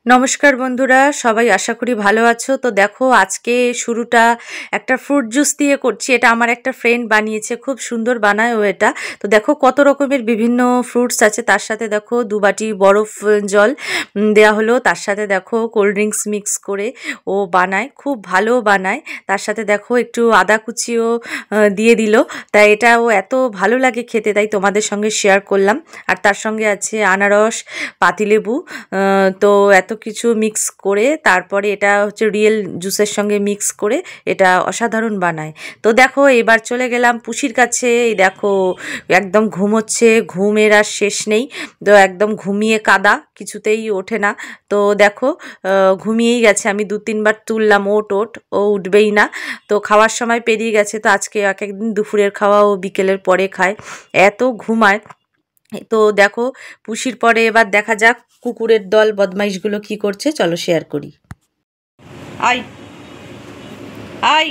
নমস্কার বন্ধুরা, সবাই আশা করি ভালো আছো। তো দেখো আজকে শুরুটা একটা ফ্রুট জুস দিয়ে করছি। এটা আমার একটা ফ্রেন্ড বানিয়েছে, খুব সুন্দর বানায় ও এটা। তো দেখো কত রকমের বিভিন্ন ফ্রুটস আছে, তার সাথে দেখো 2 বাটি বরফ জল দেওয়া হলো, তার সাথে দেখো কোল্ড ড্রিঙ্কস মিক্স করে ও বানায়, খুব ভালো বানায়। তার সাথে দেখো একটু আদা কুচিও দিয়ে দিল। তাই এটাও এত ভালো লাগে খেতে, তাই তোমাদের সঙ্গে শেয়ার করলাম। আর তার সঙ্গে আছে আনারস, পাতিলেবু, তো এত কিছু মিক্স করে তারপরে এটা হচ্ছে রিয়েল জুসের সঙ্গে মিক্স করে এটা অসাধারণ বানায়। তো দেখো এবার চলে গেলাম পুষির কাছে। এই দেখো একদম ঘুমোচ্ছে, ঘুমের আর শেষ নেই। তো একদম ঘুমিয়ে কাদা, কিছুতেই ওঠে না। তো দেখো ঘুমিয়েই গেছে। আমি 2-3 বার তুললাম, ওট ওট, ও উঠবেই না। তো খাওয়ার সময় পেরিয়ে গেছে। তো আজকে এক একদিন দুপুরের খাওয়া ও বিকেলের পরে খায়, এত ঘুমায়। তো দেখো পুষির পরে এবার দেখা যাক কুকুরের দল বদমাইশগুলো কি করছে, চলো শেয়ার করি। আই আই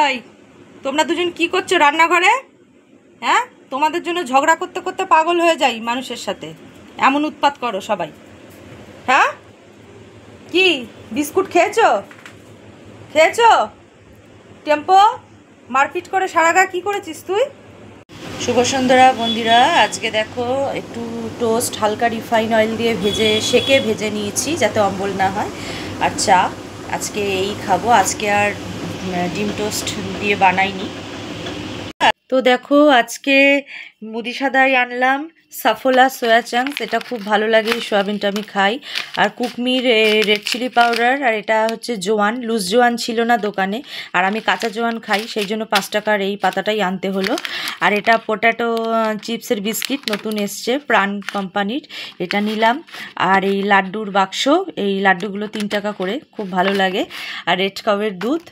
আই, তোমরা দুজন কি করছো রান্নাঘরে? হ্যাঁ, তোমাদের জন্য ঝগড়া করতে করতে পাগল হয়ে যাই মানুষের সাথে, এমন উৎপাত করো সবাই। হ্যাঁ, কি বিস্কুট খেয়েছো? খেয়েছো? টেম্পো মারপিট করে সারা গা কি করেছিস তুই? শুভ সন্ধ্যা বন্ধুরা, আজকে দেখো একটু টোস্ট হালকা রিফাইন অয়েল দিয়ে সেকে ভেজে নিয়েছি যাতে অম্বল না হয়। আর চা, আজকে এই খাবো। আজকে আর ডিম টোস্ট দিয়ে বানাইনি। তো দেখো আজকে মুদি সাদাই আনলাম সাফোলা সোয়া চাংস, এটা খুব ভালো লাগে, সোয়াবিনটা আমি খাই। আর কুকমির রেড চিলি পাউডার, আর এটা হচ্ছে জোয়ান, লুজ জোয়ান ছিল না দোকানে, আর আমি কাঁচা জোয়ান খাই, সেই জন্য 5 টাকার এই পাতাটাই আনতে হলো। আর এটা পোট্যাটো চিপসের বিস্কিট নতুন এসছে প্রাণ কোম্পানির, এটা নিলাম। আর এই লাড্ডুর বাক্স, এই লাড্ডুগুলো 3 টাকা করে, খুব ভালো লাগে। আর রেড কাউয়ের দুধ,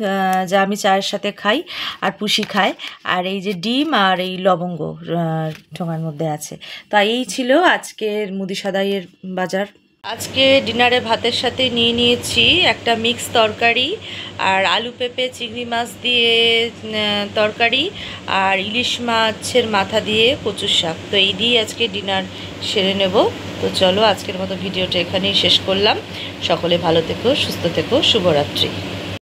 যা আমি চায়ের সাথে খাই আর পুষি খায়। আর এই যে ডিম আর এই লবঙ্গ ঠোঙার মধ্যে আছে। তা এই ছিল আজকের মুদি সদাইয়ের বাজার। আজকে ডিনারে ভাতের সাথে নিয়ে নিয়েছি একটা মিক্স তরকারি, আর আলু পেঁপে চিংড়ি মাছ দিয়ে তরকারি, আর ইলিশ মাছের মাথা দিয়ে কচুর শাক। তো এই দিয়ে আজকে ডিনার সেরে নেব। তো চলো আজকের মতো ভিডিওটা এখানেই শেষ করলাম। সকলে ভালো থেকো, সুস্থ থেকো, শুভরাত্রি।